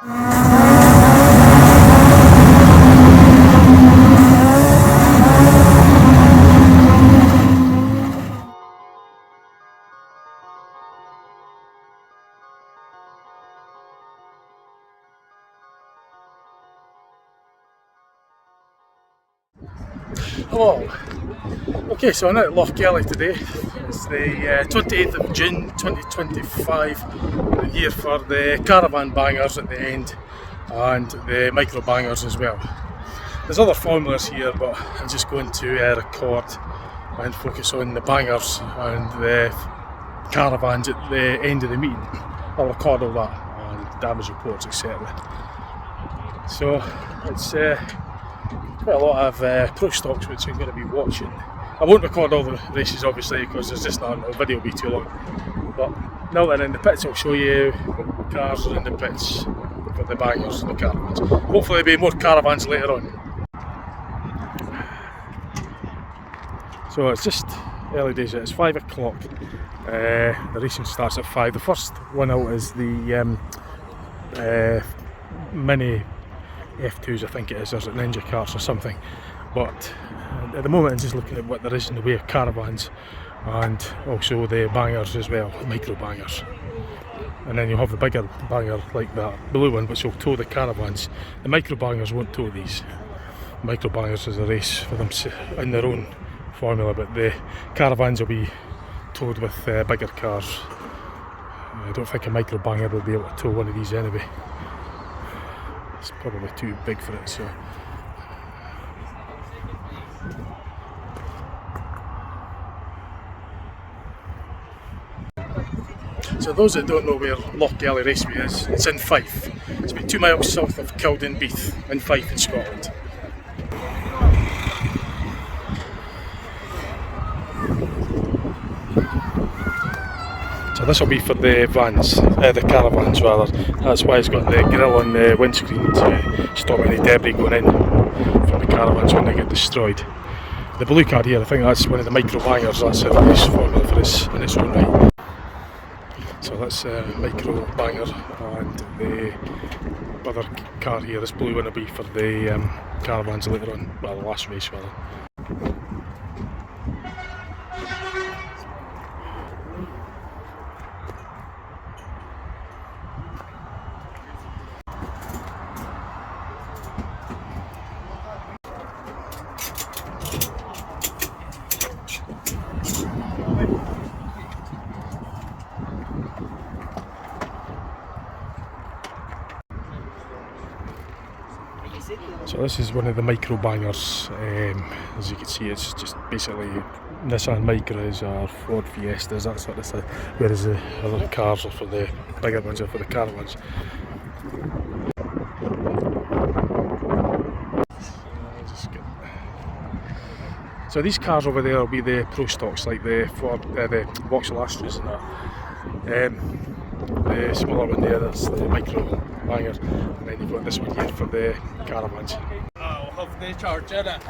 Hello. Okay, so I'm at Lochgelly today. It's the 28th of June 2025, the year for the Caravan bangers at the end and the micro bangers as well. There's other formulas here, but I'm just going to record and focus on the bangers and the Caravans at the end of the meeting. I'll record all that and damage reports, etc. So it's quite a lot of Prostox which I'm going to be watching. I won't record all the races obviously because there's just not enough, the video will be too long. But now that I'm in the pits, I'll show you what cars are in the pits for the bangers and the Caravans. Hopefully there'll be more Caravans later on. So it's just early days, it's 5 o'clock. The racing starts at 5. The first one out is the mini F2s, I think it is, or is it Ninja Karts or something. But at the moment I'm just looking at what there is in the way of Caravans and also the bangers as well, the micro bangers. And then you'll have the bigger banger like that blue one which will tow the Caravans. The micro bangers won't tow these. The micro bangers is a race for them in their own formula, but the Caravans will be towed with bigger cars. I don't think a micro banger will be able to tow one of these anyway. It's probably too big for it, so. So those that don't know where Lochgelly Raceway is, it's in Fife. It's about 2 miles south of Caldon-Beath in Fife in Scotland. So this will be for the vans, the Caravans rather. That's why it's got the grille on the windscreen to stop any debris going in from the Caravans when they get destroyed. The blue card here, I think that's one of the micro bangers. That's a race formula for this in its own right. So that's a micro banger, and the other car here, this blue one, will be for the Caravans later on, well, the last race rather. So this is one of the micro bangers. As you can see, it's just basically Nissan Micras or Ford Fiestas, that sort of stuff, whereas the other cars are for the bigger ones, are for the Caravans. So these cars over there will be the Prostox, like the Ford, the Vauxhall Astras and that. The smaller one there, that's the micro banger, and then you've got this one here for the Caravans. I'll have the charge in it.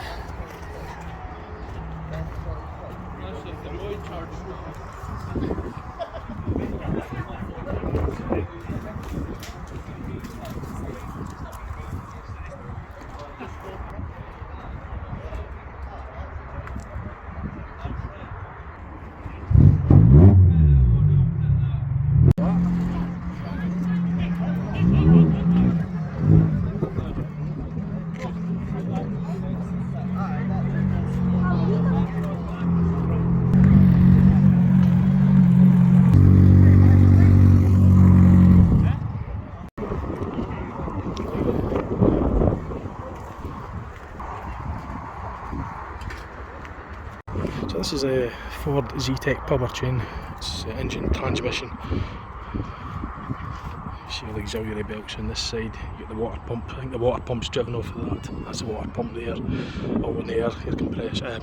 So this is a Ford Z-Tech power chain. It's engine transmission. See all the auxiliary belts on this side. You get the water pump. I think the water pump's driven off of that. That's the water pump there. All in the air compressor,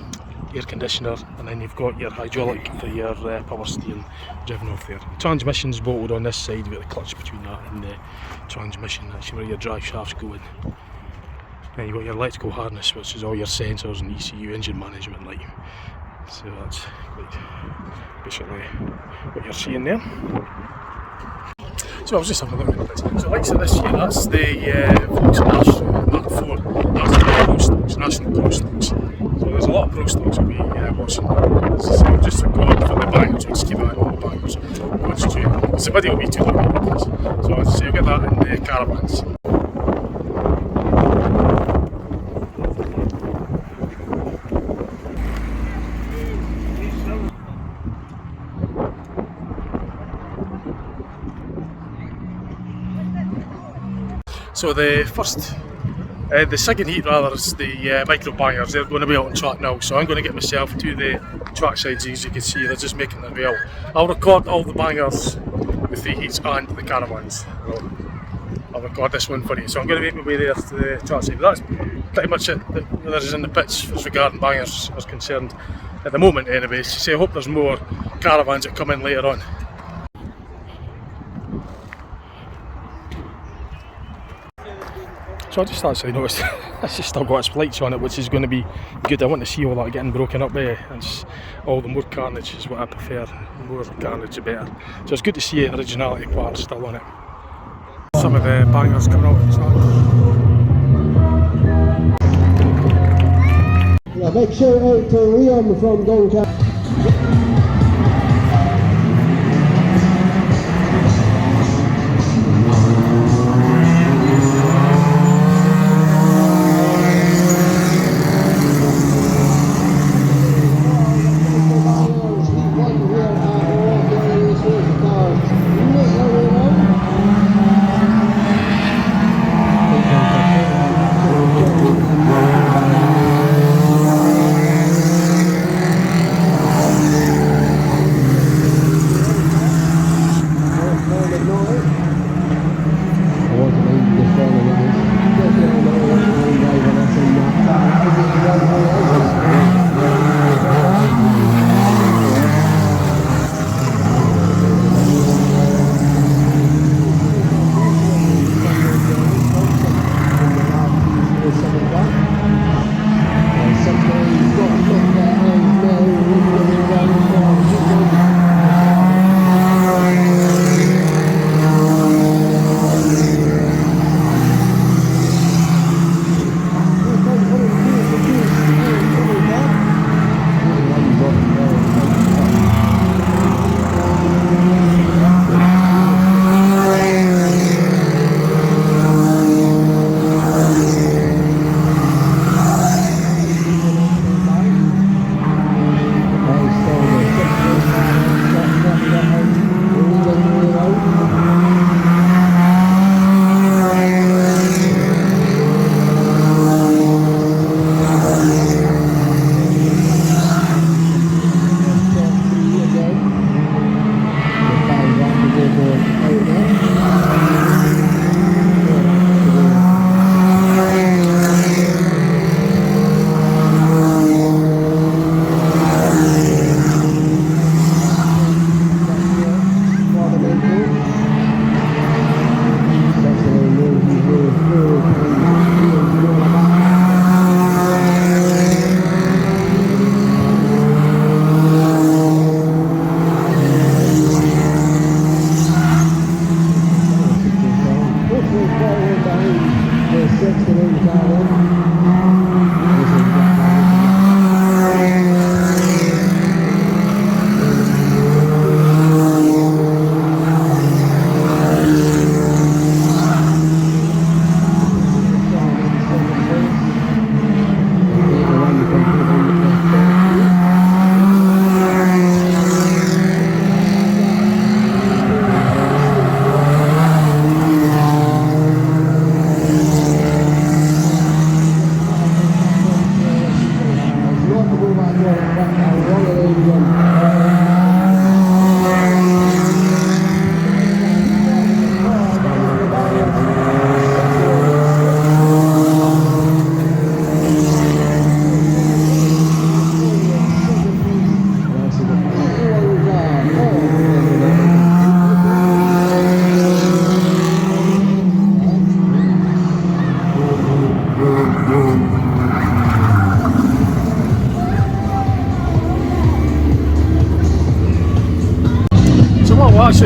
air conditioner, and then you've got your hydraulic for your power steering driven off there. The transmission's bolted on this side. You've got the clutch between that and the transmission. That's where your drive shafts go in. Then you've got your electrical harness, which is all your sensors and ECU, engine management light. So that's basically what you're seeing there. So I was just having a look at this. So like I said, this year, that's the Prostox Mark IV. That's the Prostox, National Prostox. So there's a lot of Prostox we'll be watching. As I say, just for God, for the bangers, I'll just keep an eye on all the bangers. Watch you. Because the video will be too long. So as I say, you'll get that in the Caravans. So the second heat rather is the micro bangers. They're going to be out on track now, so I'm going to get myself to the track sides. As you can see, they're just making their way out. I'll record all the bangers, the 3 heats and the Caravans. I'll record this one for you. So I'm going to make my way there to the track side. But that's pretty much it that there is in the pitch as regarding bangers is concerned at the moment anyway. So I hope there's more Caravans that come in later on. So I just actually noticed it's just still got its lights on it, which is going to be good. I want to see all that getting broken up there. It's all the more carnage is what I prefer. The more carnage the better. So it's good to see the originality part still on it. Some of the bangers coming out. Yeah, big shout out to Liam from Doncaster.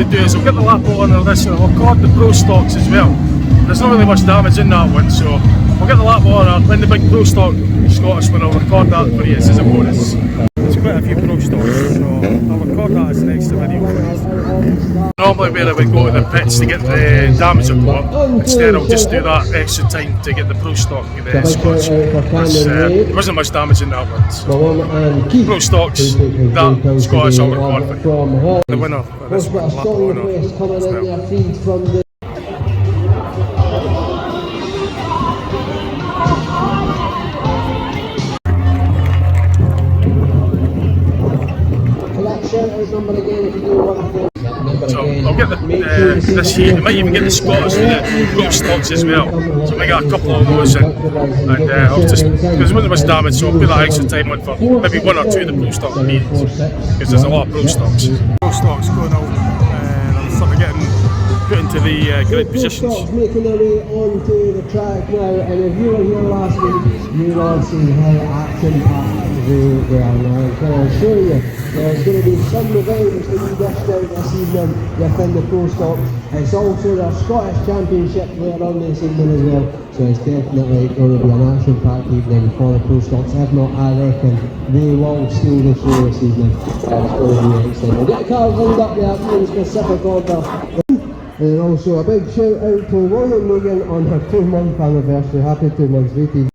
to do is we'll get the lap on of this and I'll record the Prostox as well. There's not really much damage in that one, so we'll get the lap on when the big Prostox Scottish one, I'll record that for you as a bonus. There's quite a few Prostox, so I'll record that as an extra video for you. Normally where I would go to the pits to get the damage report, instead I'll just do that extra time to get the Prostox Scottish, because there wasn't much damage in that one. So Prostox, that Scottish I'll record for you. The winner for this one, lap on as well. So I'll get this heat, I might even get the Scottish with the Prostox as well. So I might get a couple of those in, and I'll just, because there wasn't much damage, so I'll put that extra time on for maybe one or two of the Prostox meets, because there's a lot of Prostox. Prostox going out, and I'm sort of getting put into the grid positions. Making their way onto the track now, and if you were here last week, you will all see how action-packed they are now. Can I assure you, there's going to be some revenge that you dished out this evening within the Prostox. It's also their Scottish Championship later on this evening as well, so it's definitely going to be an action-packed evening for the Prostox. If not, I reckon they will steal the show this evening. It's going to be exciting. We'll get the cars lined up there in specific order. And also a big shout out to William Megan on her 2-month anniversary. Happy 2 months, sweetie.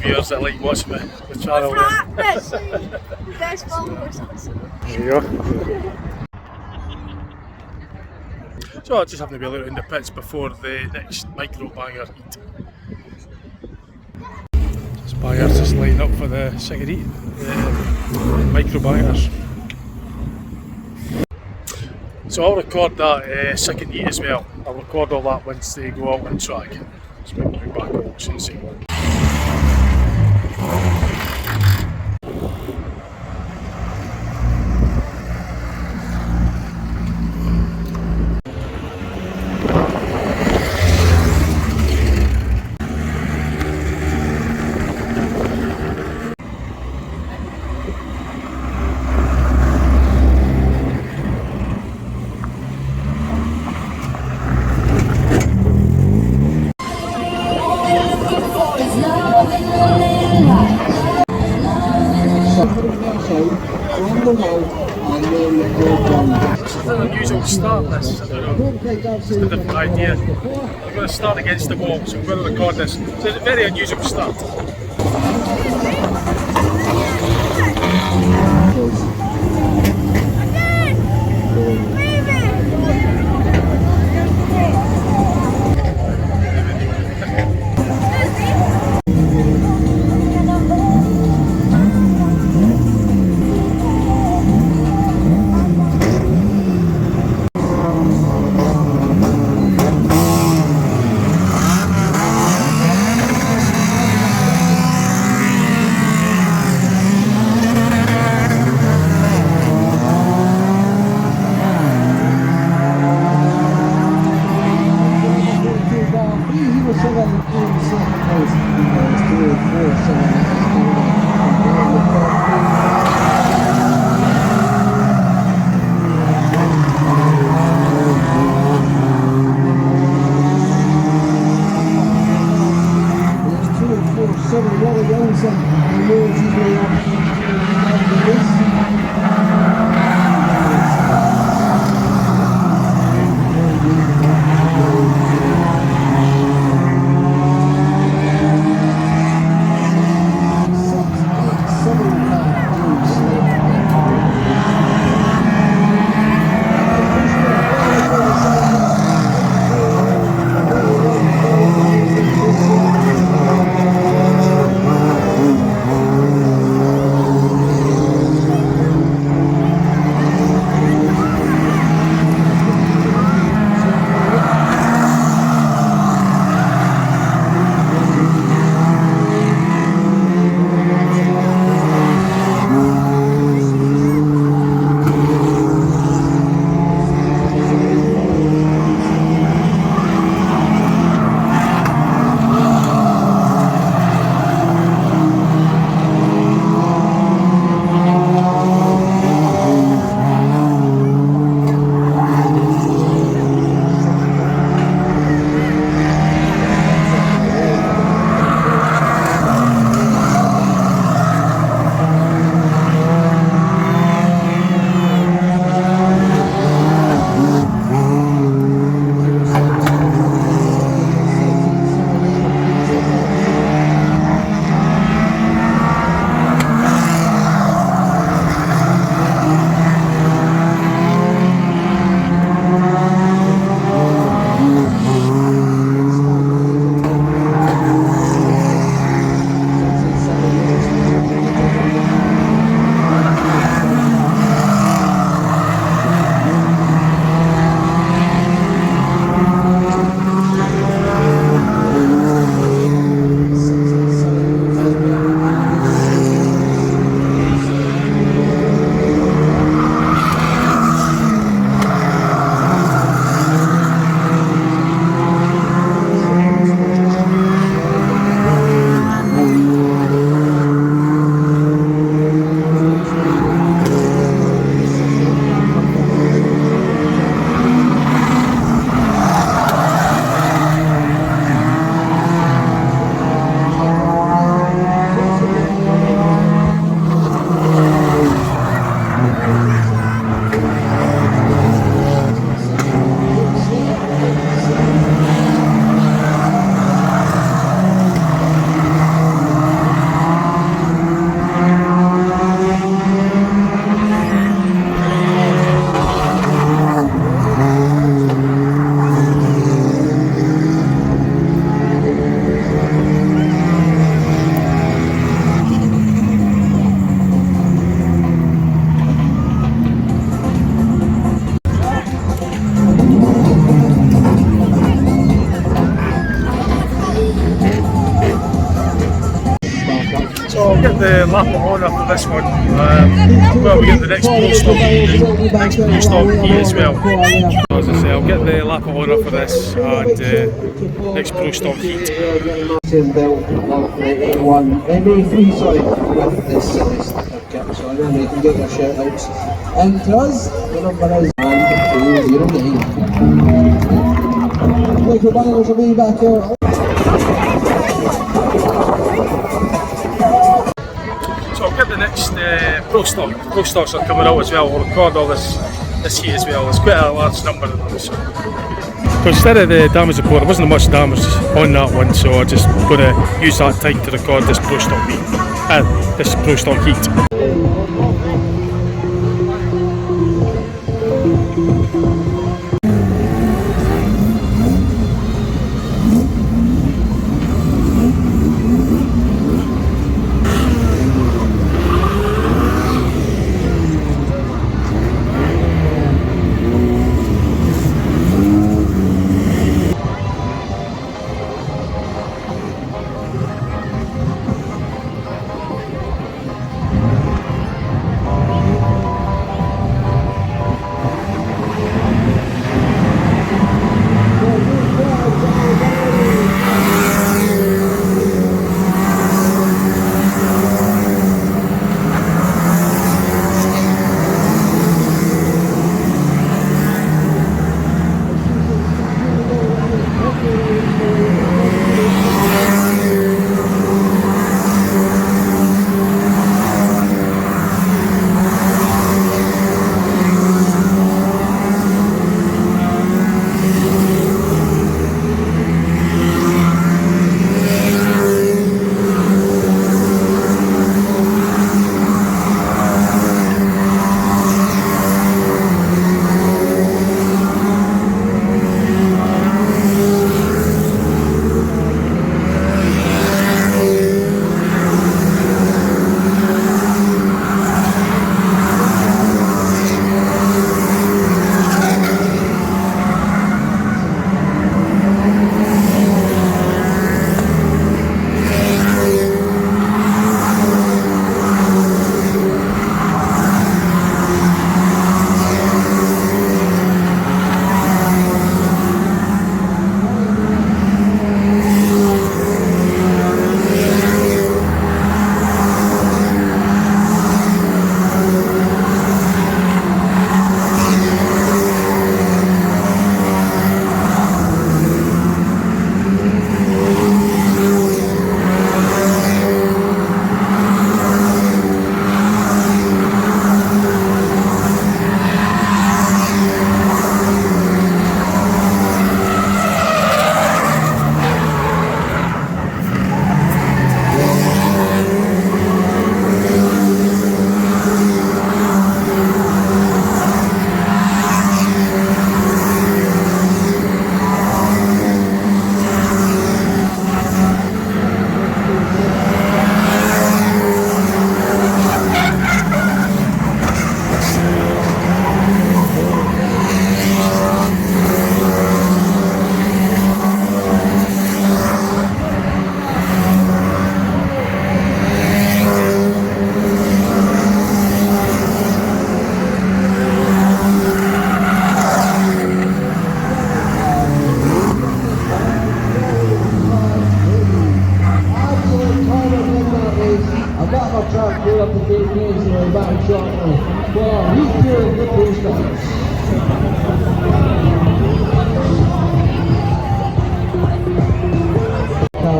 viewers that like watching the channel. Best followers. There you go. So I'm just having a wee look in the pits before the next micro banger heat. This bangers just lining up for the second heat, the micro bangers. So I'll record that second heat as well. I'll record all that once they go out on track. So we'll be back on and see what. This is an unusual start, this. It's a different idea. We're going to start against the wall, so we're going to record this. So it's a very unusual start. get the lap of honour for this one. Well, we get the next Prostox heat as well. As I say, I'll get the lap of honour for this and next Prostox heat. Built of the A1 MA3, sorry, with the silly sticker kit, so I know you can get your shout outs. And to us, the number is 1209. Microbangers will be back here. So I'll get the next Prostox. Prostox are coming out as well. We'll record all this heat as well. There's quite a large number of them. So instead of the damage report, there wasn't much damage on that one, so I just going to use that time to record this Prostox heat. This Prostox heat.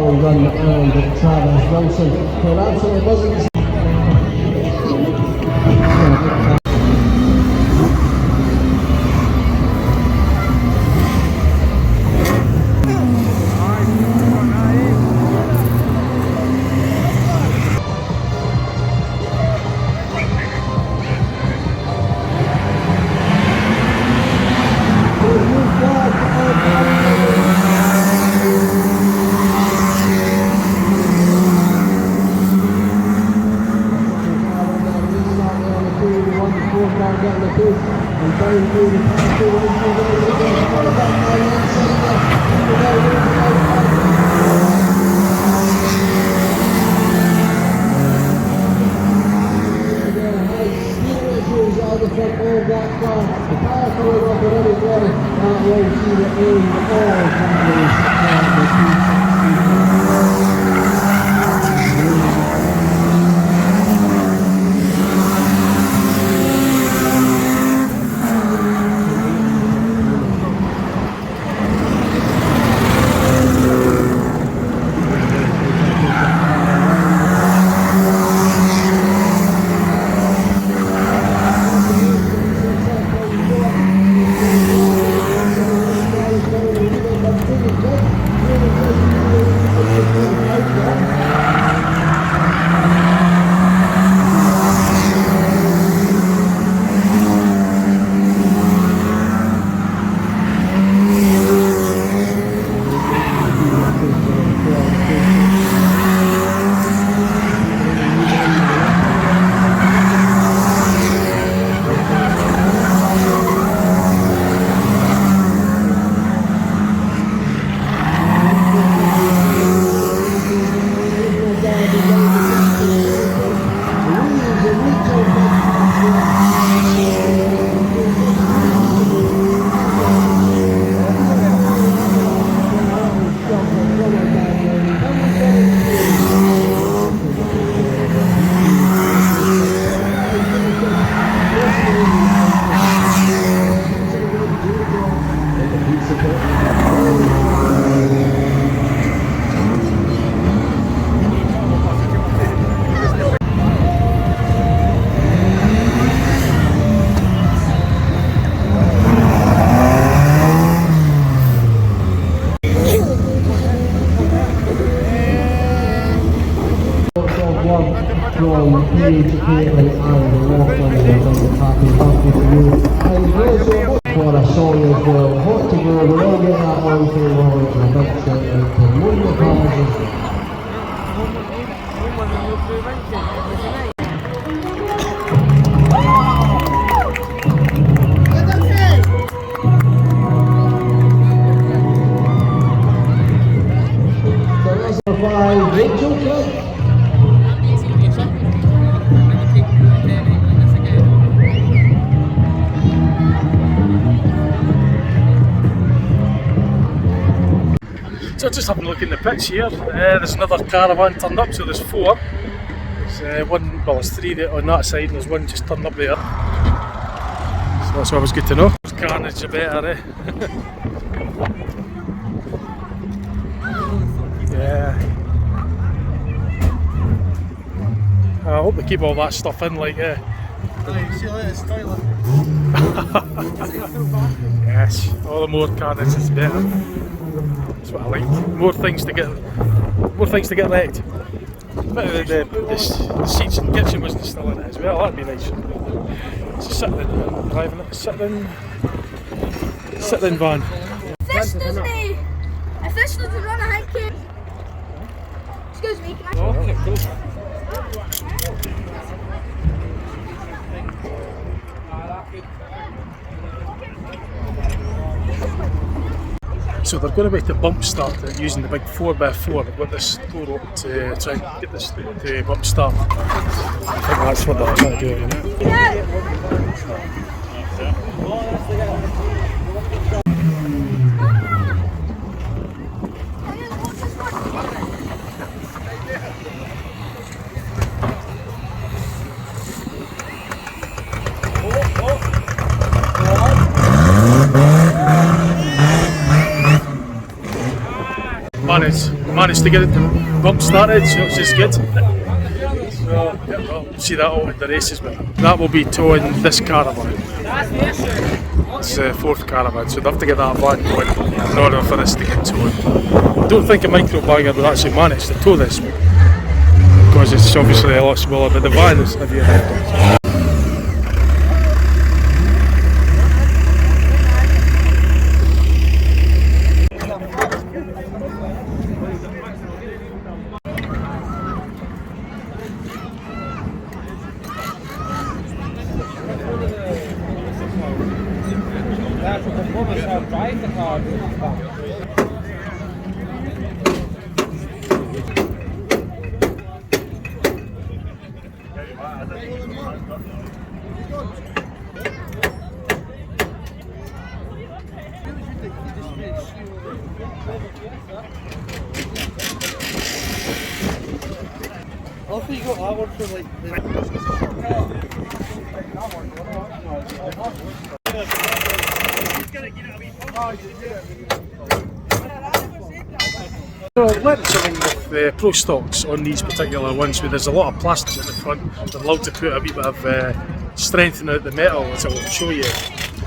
Run around with Travis Wilson. They're absolutely buzzing. Caitlin and Lachlan happy birthday to you. And also for a song as well, Hot to Go, we'll all get that on for long, and a big shout out to Monia Collins as well. So just having a look in the pitch here, there's another Caravan turned up, so there's 4. There's one, well there's 3 there on that side and there's one just turned up there. So that's always good to know. Carnage the better, eh? Yeah. I hope they keep all that stuff in, like, See you later, toilet. yes, all the more carnage is better. That's what I like. More things to get wrecked. But the seats in the kitchen wasn't still in it as well. That'd be nice. So sitting in, driving it, sitting in van. If this doesn't run a hiking. Excuse me, can I? Oh, cool. So they're going to be to bump start it using the big 4x4. They've got this door up to try and get this to bump start. I think that's what they're trying to do. Managed to get it bump started, so which is good. So yeah, we'll see that all in the races, but that will be towing this Caravan. It's the 4th Caravan, so they have to get that van going in order for this to get towed. I don't think a micro bagger would actually manage to tow this because it's obviously a lot smaller, but the van is heavier. Drive the car. Also, you got that one for like. So I went something with the Prostox on these particular ones where there's a lot of plastic at the front. They're allowed to put a wee bit of strengthening out the metal, as I will show you,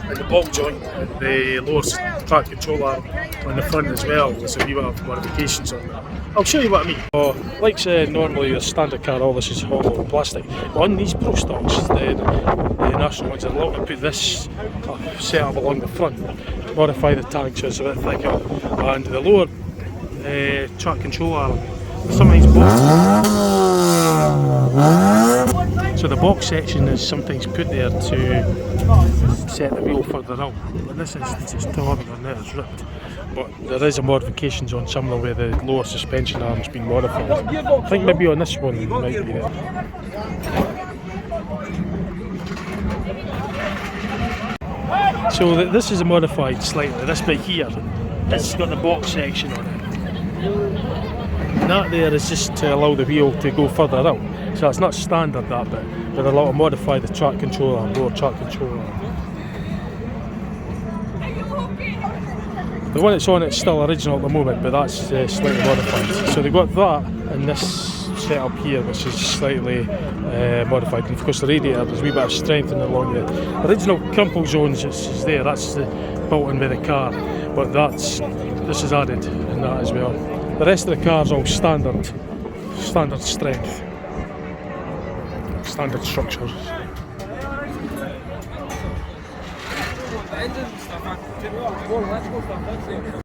and the ball joint and the lower track control arm on the front as well. There's a wee bit of modifications on that. I'll show you what I mean. So, like normally your standard car, all this is hollow plastic. But on these Prostox, the national ones, are allowed to put this setup along the front, modify the tank so it's a bit thicker, and the lower track control arm. Sometimes so the box section is sometimes put there to set the wheel further out. In this instance it's torn and there it's ripped. But there is a modifications on some of where the lower suspension arm's been modified. I think maybe on this one it might be there. So this is modified slightly. This bit here, it's got the box section on it. And that there is just to allow the wheel to go further out. So it's not standard that bit, but they're allowed to modify the track control arm, lower track control arm. The one that's on it's still original at the moment, but that's slightly modified. So they've got that and this setup here, which is slightly modified. And of course the radiator, there's a wee bit of strengthening along the original crumple zones is there. That's built in by the car, but this is added in that as well. The rest of the car's all standard strength. standard structures.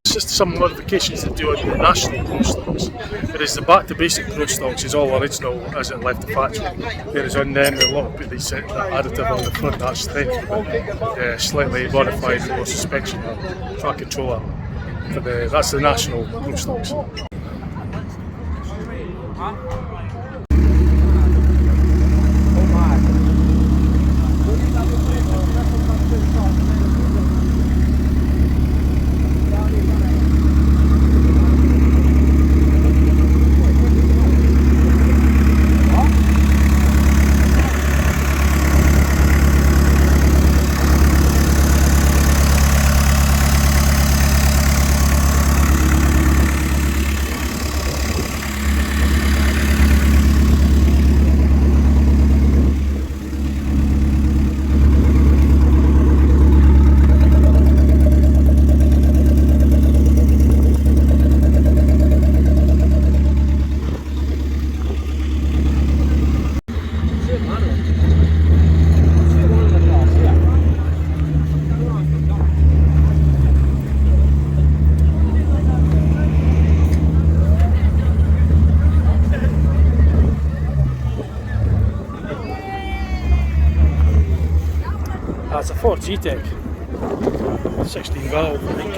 It's just some modifications they do on the national Prostox, whereas the back to basic Prostox is all original as it left the factory. Whereas on them, a lot of they set that additive on the front, that strength, but slightly modified for suspension and track controller. That's the national Prostox. That's a Ford G-Tech, 16 valve, I think.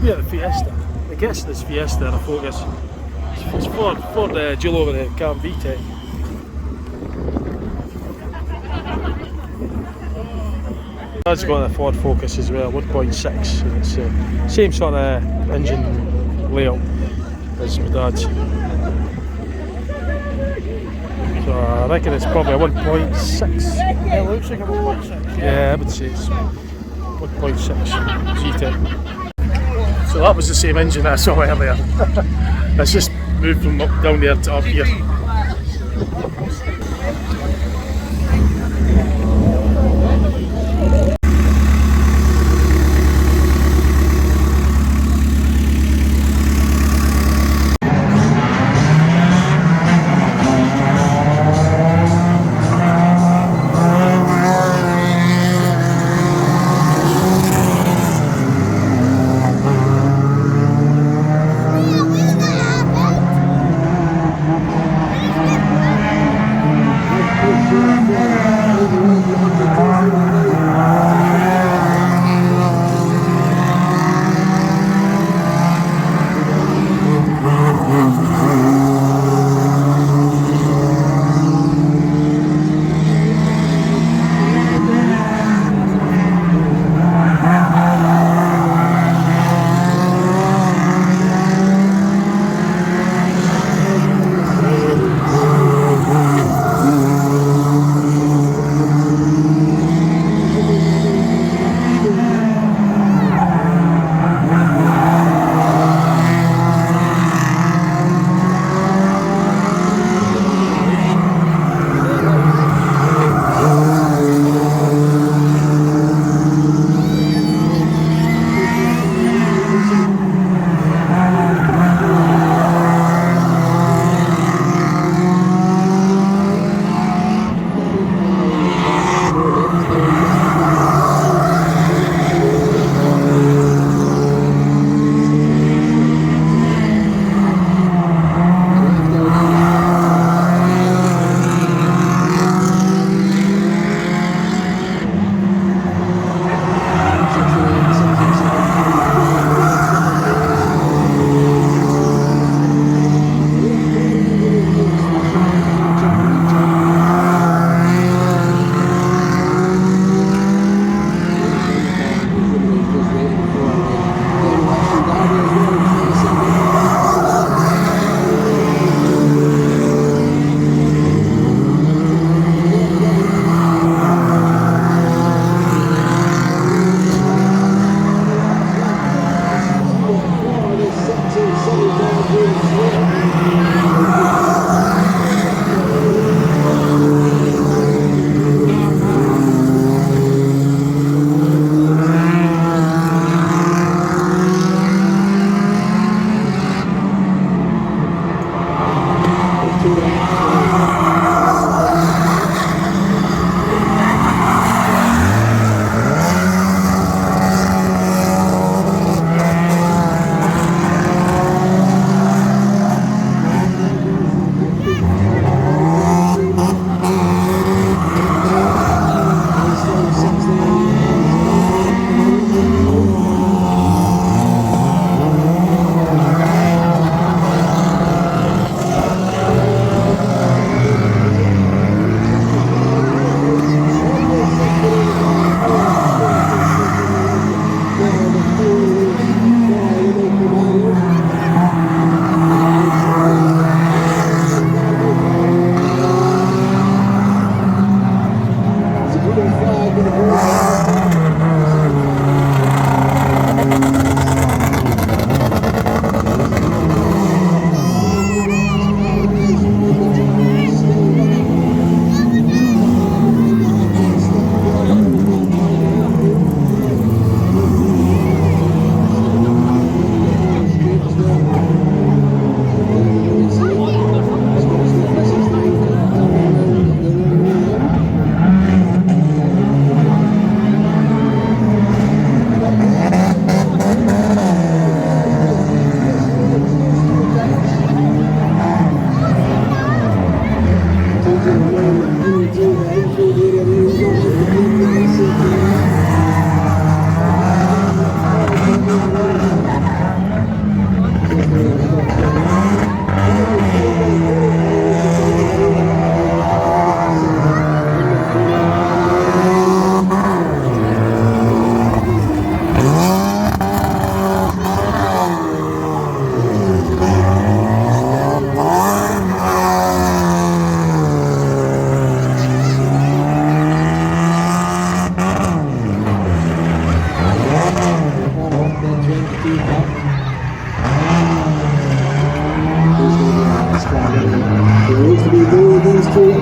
We have the Fiesta. I guess this Fiesta and a Focus. It's Ford dual over the Caravan V-Tech. Dad's got a Ford Focus as well, 1.6, and it's the same sort of engine layout as my dad's. So I reckon it's probably a 1.6. It looks like a 1.6. Yeah, I would say it's 1.6 G-Tech. So that was the same engine that I saw earlier. It's just moved from up down there to up here.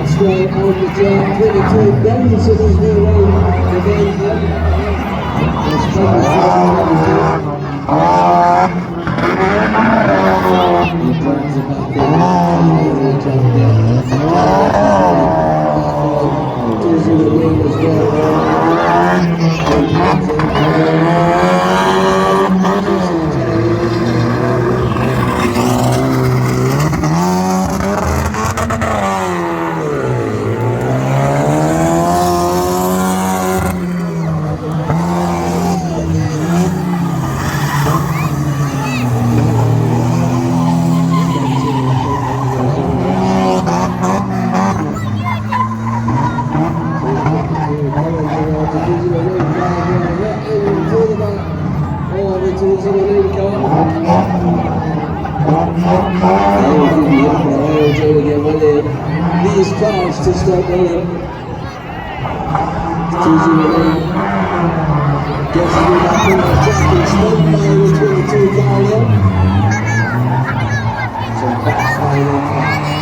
straight on the track. 22 Benson is the round the bend here. There's trouble for he turns it back in the track there. Dizzy the wing as well. These cars to start running. It's easy to run. Gets through that corner track and stunned by the 22 car there. So backfire off that car there.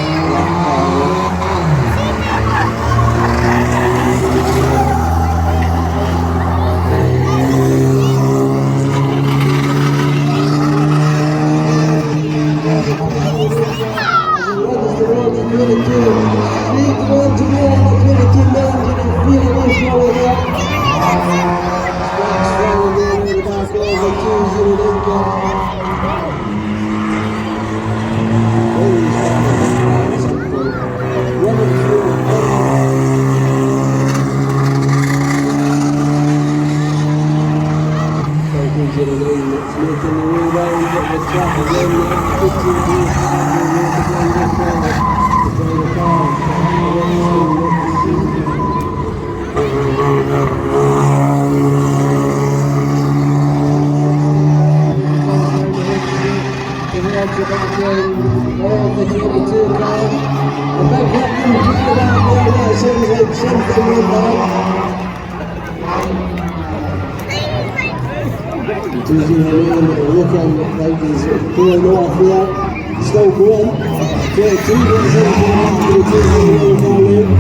Like he's pulling off there, still going. 22 goes into the market, it's in the volume.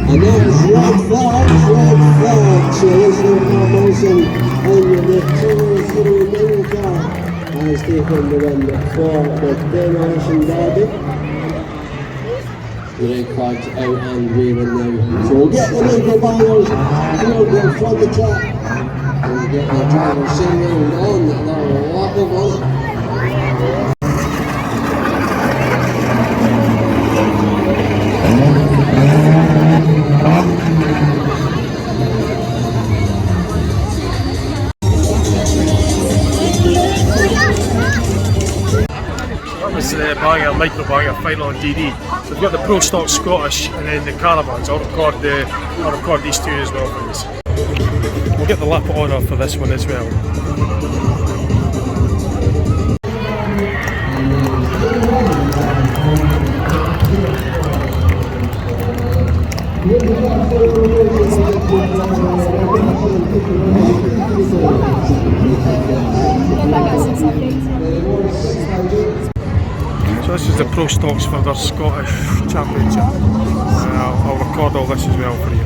And there's red flag, so this is Motion and the 2-3 main car has taken the win for the Demolition Derby. The red flag's out and waving now. So we'll get the legal bangers here from the track. And we'll get the driver singing on the lap of us. The banger, micro banger final on DD. So we've got the Prostox Scottish and then the Caravans. I'll record these two as well for this. We'll get the lap order for this one as well. So this is the Prostox for their Scottish Championship. I'll record all this as well for you.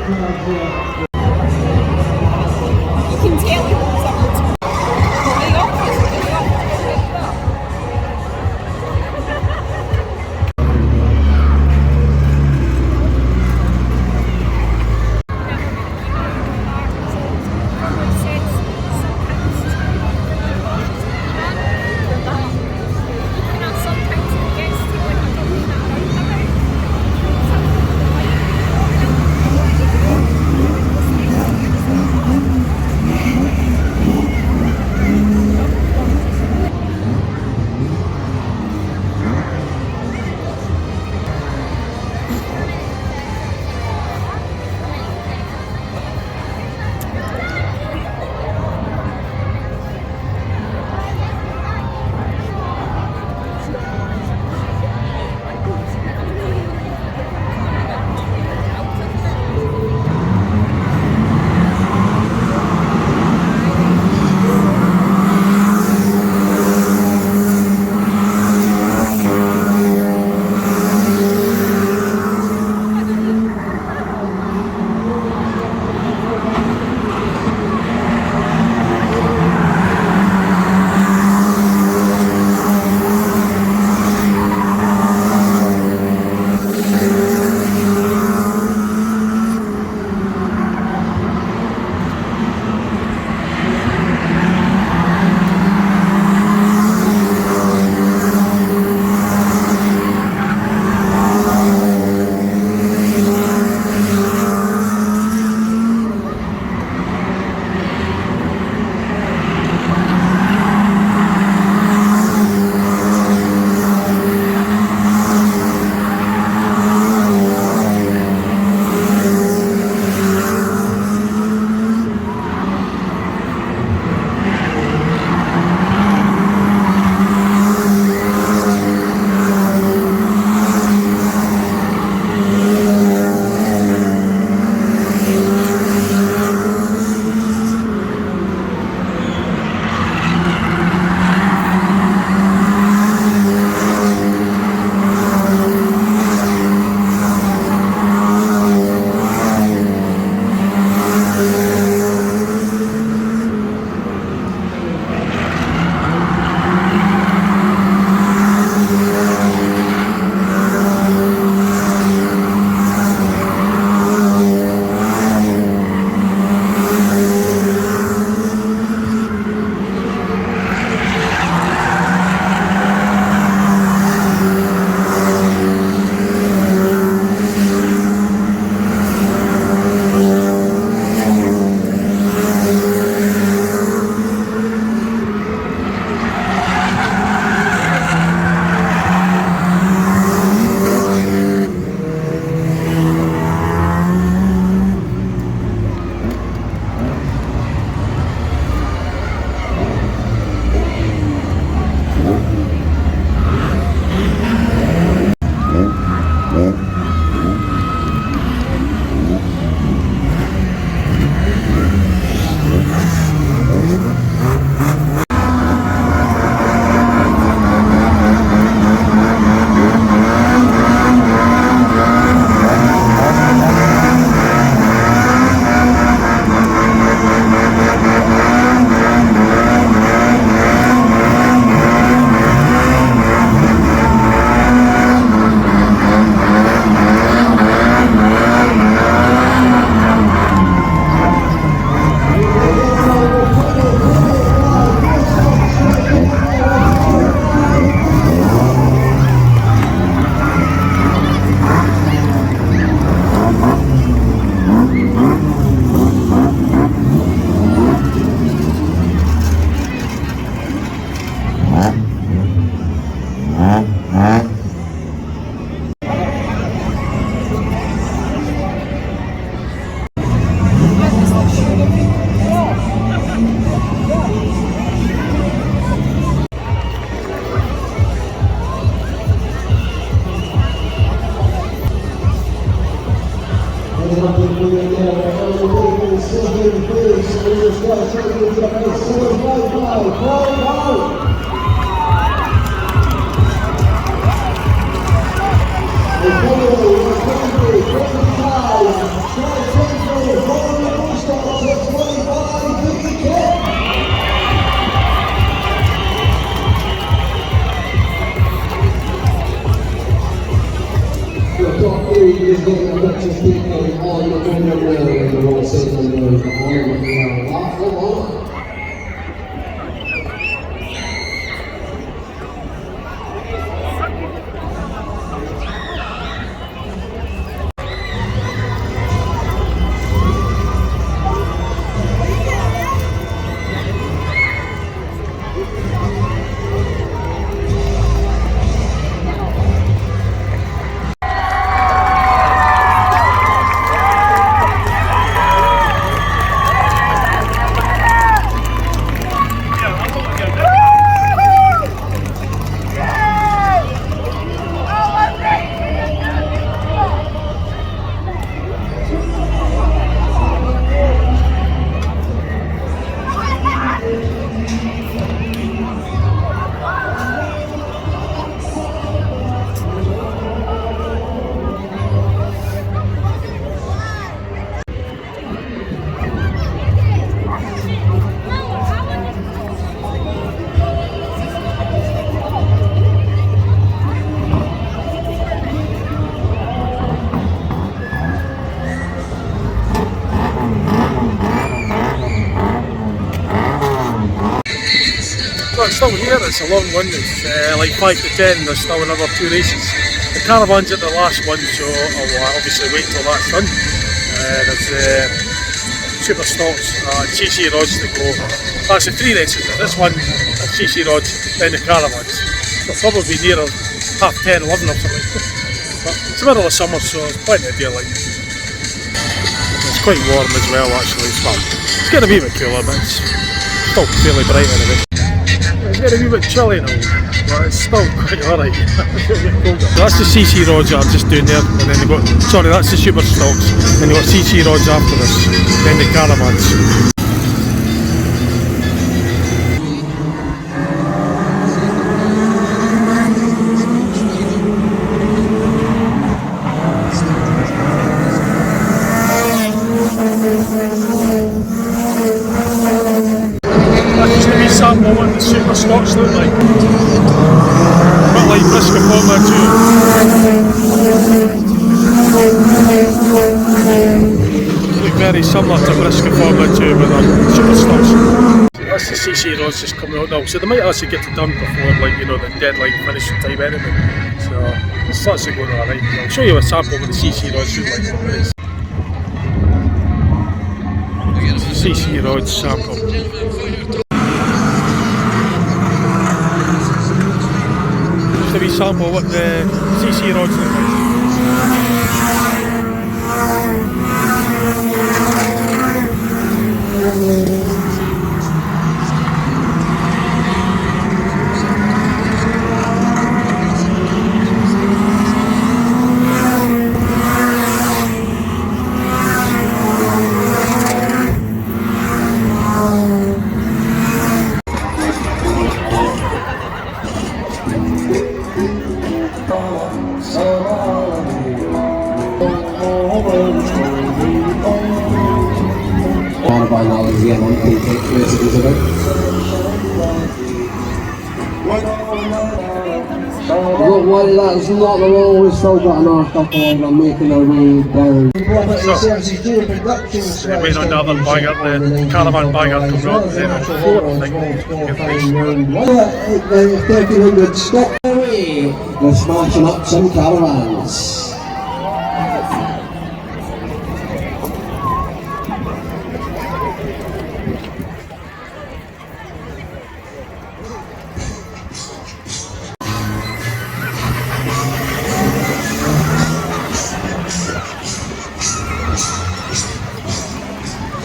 You can tell it was up to the office. Thank you. you just get a picture taken on the podium there when the roll says on the Well, it's still here, it's a long one, it's like 5 to 10, there's still another 2 races. The Caravan's at the last one, so I'll obviously wait till that's done. There's Super Stocks and CC Rods to go. That's the 3 races, this one, CC Rods, then the Caravans. It'll probably be nearer 10:30, 11 or something. But it's the middle of summer, so it's plenty of daylight. It's quite warm as well actually, so it's getting a wee bit cooler, but it's still fairly bright anyway. It's getting a wee bit chilly now, but it's still quite alright. So that's the CC Rods that I'm just doing there, and then that's the Super Stocks, and you've got CC Rods after this, then the Caravans. Sample what the Super Stocks look like. A bit like Briscoe Formula 2. Look very similar to Briscoe Formula 2 with our Super Stocks. That's the CC Rods just coming out now, so they might actually get it done before, like, you know, the deadline finishing time anyway. So it's actually going alright. I'll show you a sample with the CC Rods look like. CC Rods sample. Just a wee sample what the CC Rods look like. Caravan knowledge again, one thing take place it is about. Don't worry, that's not the roll, we've still got an arc up on and making our way down. So, we're waiting on the other banger, the Caravan banger comes up, then on 4 I think. 1300 stop away, we're smashing up some Caravans.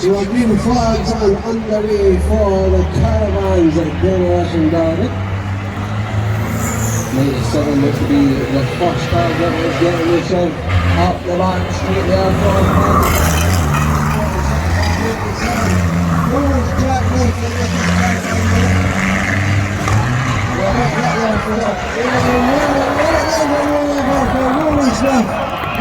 So our green flags are underway for the Caravans at Generation Derby. 97 looks to be the first target, is getting yourself up the back straight there for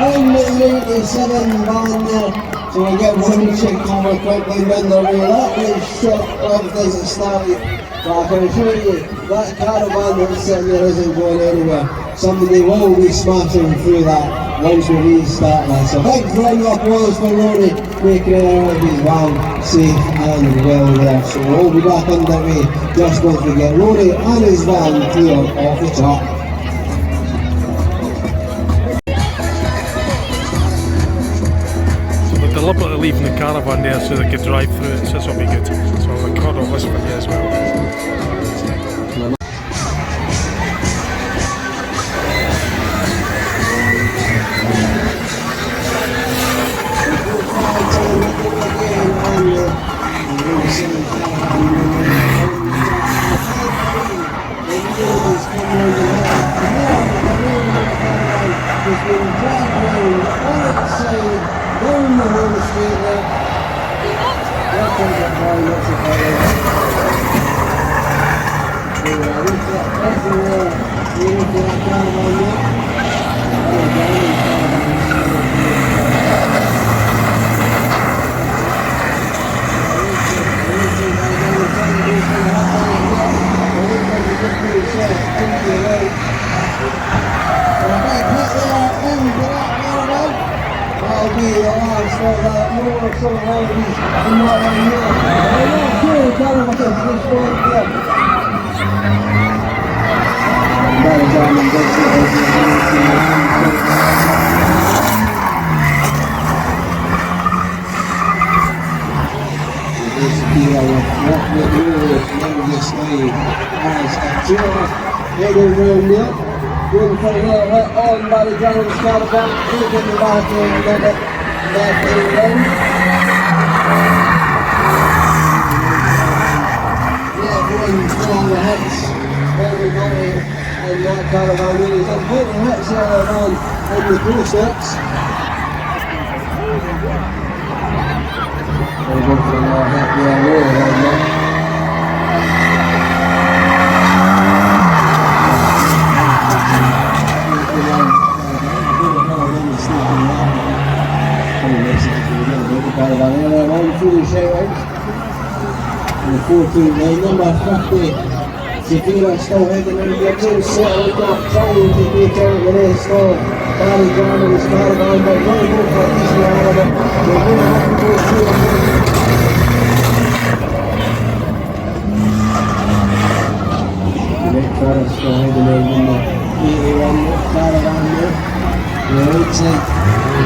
on the 87 van there. So we get one check over quickly when they're way. That was shot off as it started. But I can assure you, that Caravan that's sitting there isn't going anywhere. Somebody will be smashing through that. once we restart this. A big round of applause for Rory, making everybody's van safe and well there. So we'll be back underway just once we get Rory and his van cleared off the track. Deliberately leaving the caravan there so they could drive through it, so this will be good. So I'll record all this for you as well. Down the whole street there. There comes that boy, looks at that. We've got everywhere. We're into that caravan there. We're down in Caravans. That'll be the last of that more sort of holidays in what I'm here. Okay, Caravan, this one here. Better down and get to this here with what we do in this day as a tour heading round there. Going for a little hit on by the Caravans Caravan, taking the back end of it, left end round. Yeah, going for all the hits, everybody in that Caravan really. There's plenty of hits there on in the Prostox. They're going for a little hit there, lower right now. One through the shout-outs. And the 14 number 50, Shakira still heading in the team, settling up, trying to beat out the rest of Barry Graham and his Caravan, but going to go for a decent out of it. They're going to have to go through it. The next Ferris still heading in the 81 Caravan there. The outside,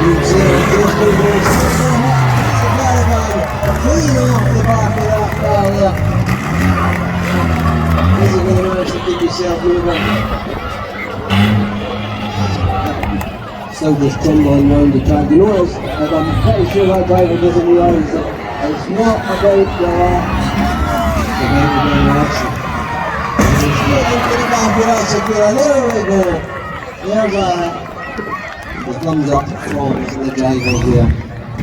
just going to go. Clean off the back of that car there. Is it going to manage to keep yourself moving? Still just tumbling around the track. You know, I'm pretty sure that driver doesn't realise that it's not about the lap, it's about the direction. It's looking for the back of that Shakira. There we go. There's the thumbs up from the driver here.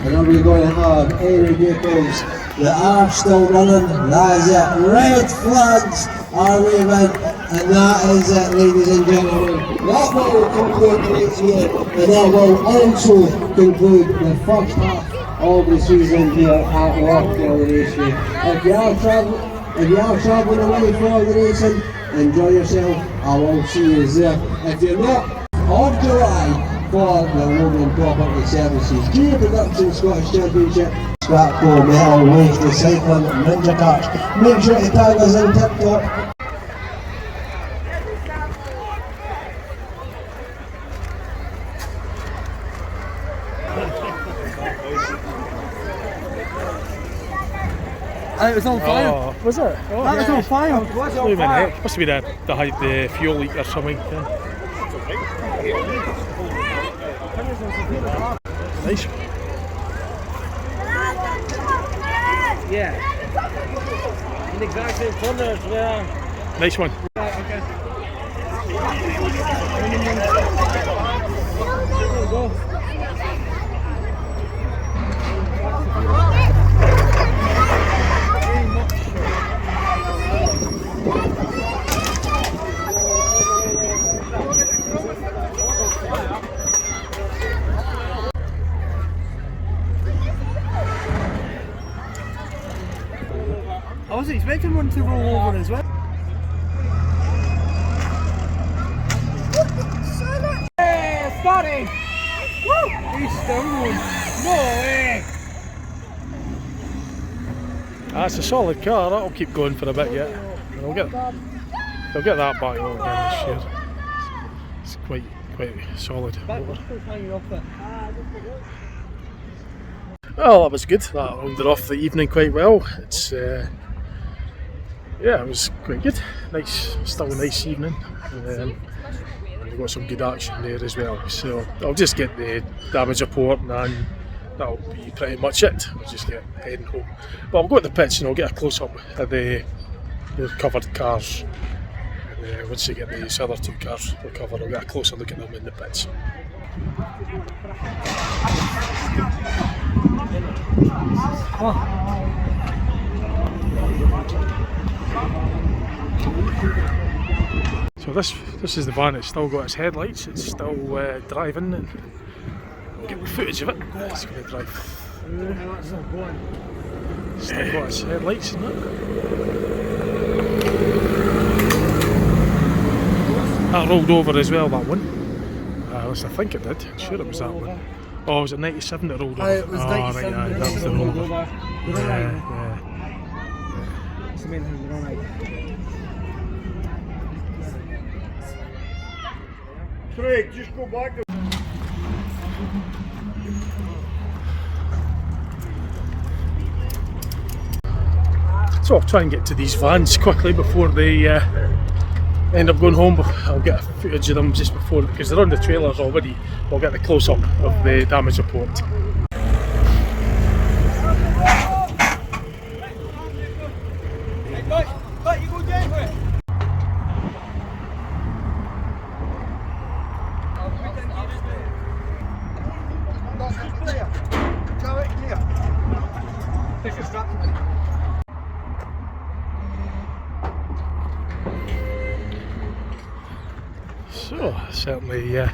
And are we going to have any vehicles that are still running? That is it. Red flags are waving, and that is it, ladies and gentlemen. That will conclude the race here, and that will also conclude the first half of the season here at Lochgelly Raceway. If you are travelling away for the racing, enjoy yourself. I will see you there. If you're not, of July, for the Logan Property Services Gear Production Scottish Championship, Scrapco, Metal, Waste, Recycling, Ninja Carts. Make sure to tag us on TikTok. It was on fire. Oh, was it? Oh, That was on fire. Wait a minute, must be the fuel leak or something. Nice. Yeah. In the exact same corner where. Nice one. Okay. There we go. I was expecting one to roll over as well. Hey, Scotty! He's stumbled. No way. That's a solid car. That'll keep going for a bit yet. And they'll get that back again this year. It's quite solid. Well, that was good. That rounded off the evening quite well. It's yeah, it was quite good. Nice, still a nice evening. We got some good action there as well. So I'll just get the damage report and that'll be pretty much it. We'll just get heading home. But I'll go to the pits and I'll get a close up of the recovered cars. And once you get these other two cars recovered, I'll get a closer look at them in the pits. So this is the van. It's still got its headlights. It's still driving, and I'll get the footage of it. It's going to drive through. Still got its headlights in it. That rolled over as well, that one. At least I think it did. I'm sure it was that one. Oh, was it 97 that rolled over? It was 97. Right, that was the rollover. Yeah. It's the main thing, you're all right. Craig, just go back to... So I'll try and get to these vans quickly before they end up going home. I'll get a footage of them just before, because they're on the trailers already. I'll get the close-up of the damage report. So, certainly, I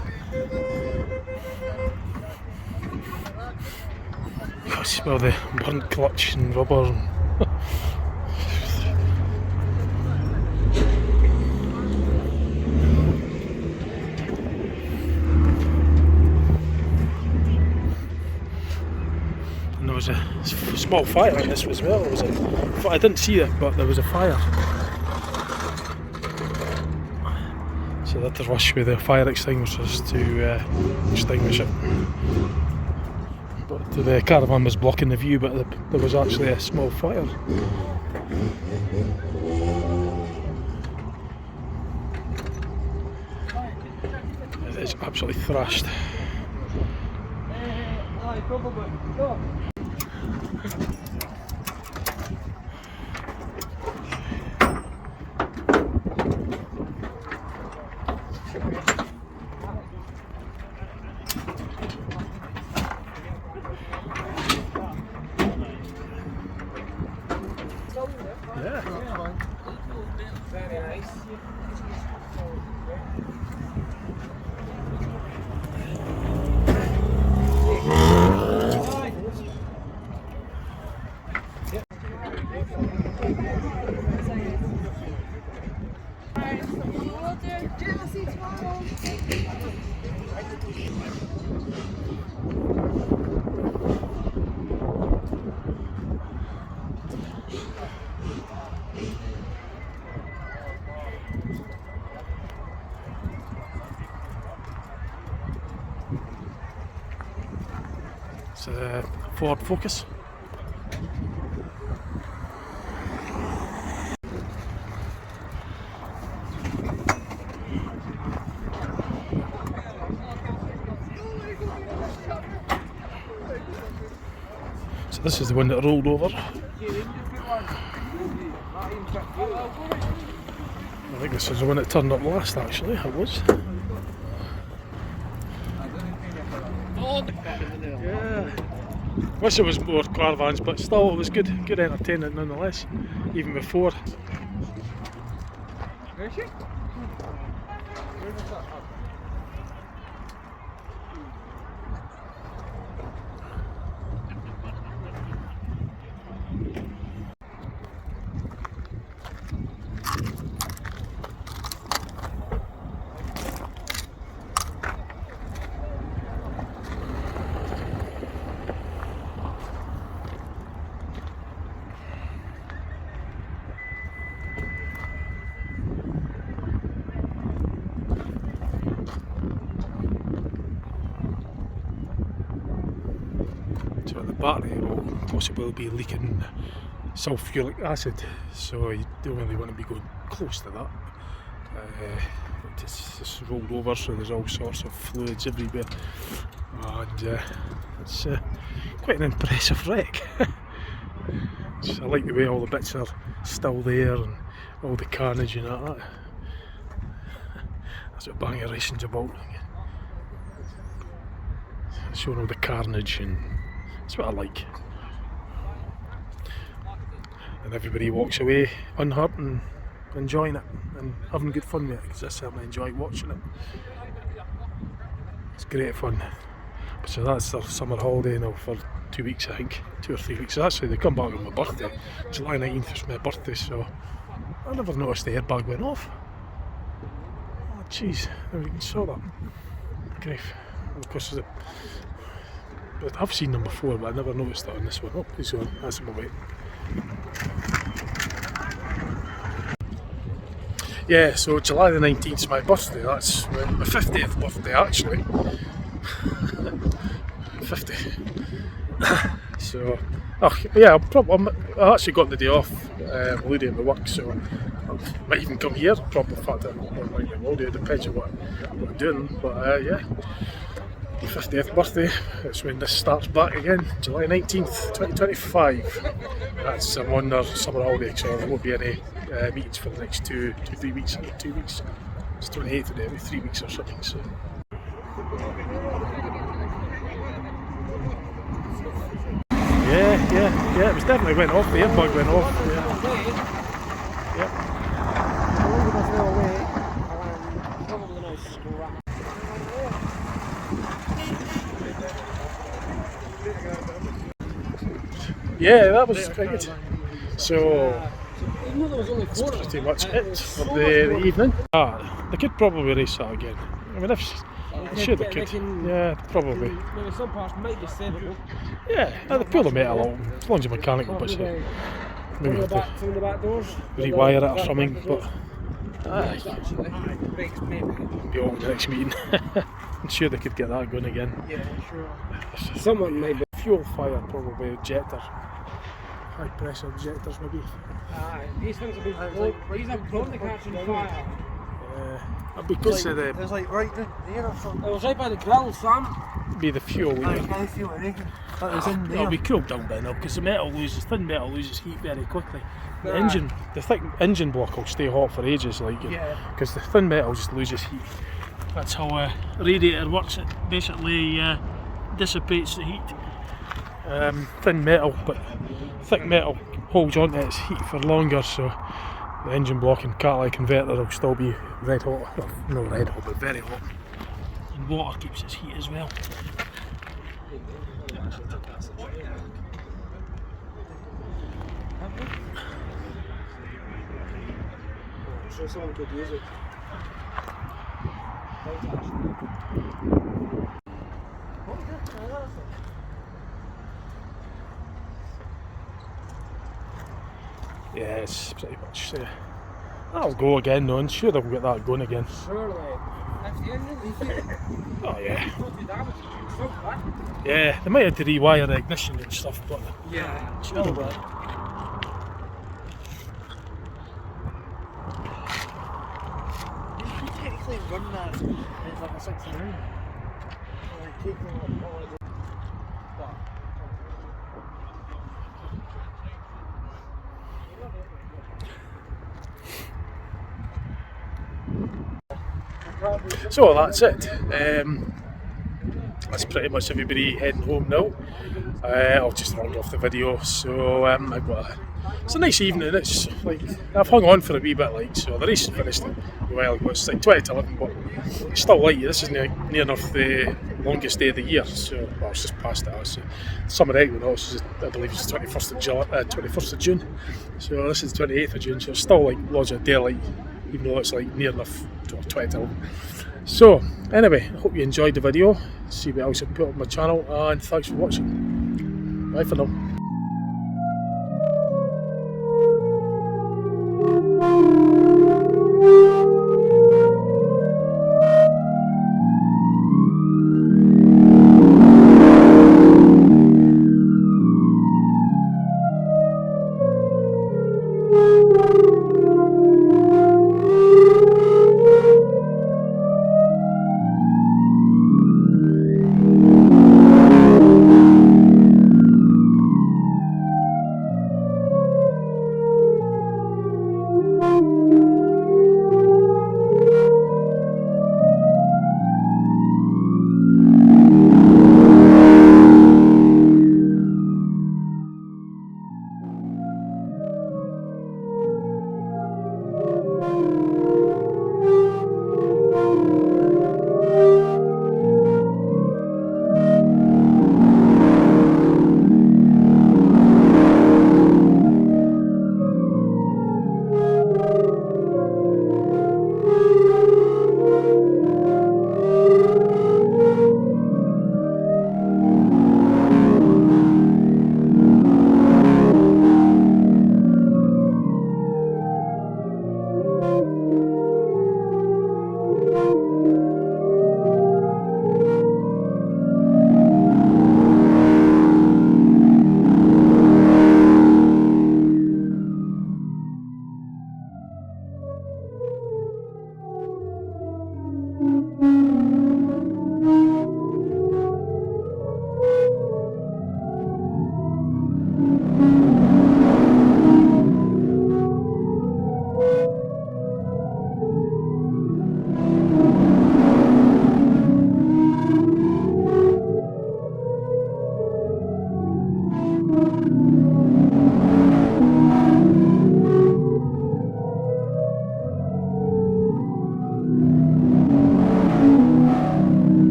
smell the burnt clutch and rubber. And there was a small fire in this as well. I didn't see it, but there was a fire. So they had to rush with the fire extinguishers to extinguish it. But the caravan was blocking the view, but there was actually a small fire. It is absolutely thrashed. It's a Ford Focus. So this is the one that rolled over. I think this is the one that turned up last, actually. It was. Yeah. Wish it was more caravans, but still it was good entertainment nonetheless, even before. Where is she? So the battery will possibly be leaking sulfuric acid, so you don't really want to be going close to that. It's rolled over, so there's all sorts of fluids everywhere, and it's quite an impressive wreck. I like the way all the bits are still there and all the carnage and all that. That's what banger racing's about. Showing all the carnage, and that's what I like. And everybody walks away unhurt and enjoying it and having good fun with it, because I certainly enjoy watching it. It's great fun. So that's their summer holiday now for 2 weeks, I think, 2 or 3 weeks. Actually, they come back on my birthday. July 19th is my birthday, so I never noticed the airbag went off. Oh jeez, never even saw that. Grief. Of course, I've seen them before, but I never noticed that on this one. Oh, he's on. That's my way. Yeah, so July the 19th is my birthday. That's my 50th birthday, actually. 50. So, yeah, I actually got the day off, holiday at my work, so I might even come here. Probably, in fact, I might well do. It depends on what I'm doing. But yeah, my 50th birthday. That's when this starts back again. July 19th, 2025. That's I'm on their summer holiday, so there won't be any meetings for the next 2-3 weeks. 2 weeks. It's 28th today, every 3 weeks or something. So. Yeah, it was definitely went off, the airbag went off. Yeah. Yeah, that was quite good. So, that's pretty much it for the evening. They could probably race that again. I mean, I'm sure they could. Yeah, probably. Maybe some parts might just say that. Yeah, they pull the metal out, as long as the mechanical bits here. Maybe have to rewire it or something, but be on the next meeting. I'm sure they could get that going again. Yeah, sure. Someone maybe fuel fire, probably injector. High pressure injectors maybe. These things will be these are prone to catching fire. That'd be because of the. There's like right there or something. It was right by the grill, Sam. Be the fuel. I feel anything. That was in there. It'll be cooled down by now because the metal loses, thin metal loses heat very quickly. The engine, the thick engine block will stay hot for ages, like because the thin metal just loses heat. That's how a radiator works. It basically dissipates the heat. Thin metal, but thick metal holds on to its heat for longer, so the engine block and catalytic converter will still be red hot. Well, not red hot, but very hot. And water keeps its heat as well. I'm sure someone could use it. Yeah, it's pretty much. That'll go again, though. I'm sure they'll get that going again. Surely. That's the engine. Oh yeah. Yeah, they might have to rewire the ignition and stuff, but yeah, sure they will. You technically run that as like a 69. Like taking all of the So that's it. That's pretty much everybody heading home now. I'll just round off the video. So it's a nice evening. It's like I've hung on for a wee bit, like so. The race finished a while ago. It's like 20 to 11, but it's still light. This is near enough the longest day of the year. So well, it's just past that. So summer equinox is, I believe, it's 21st of June. So this is the 28th of June. So it's still like loads of daylight, even though it's like near enough to 20 to 11. So anyway, I hope you enjoyed the video. See what else I put on my channel, and thanks for watching. Bye for now.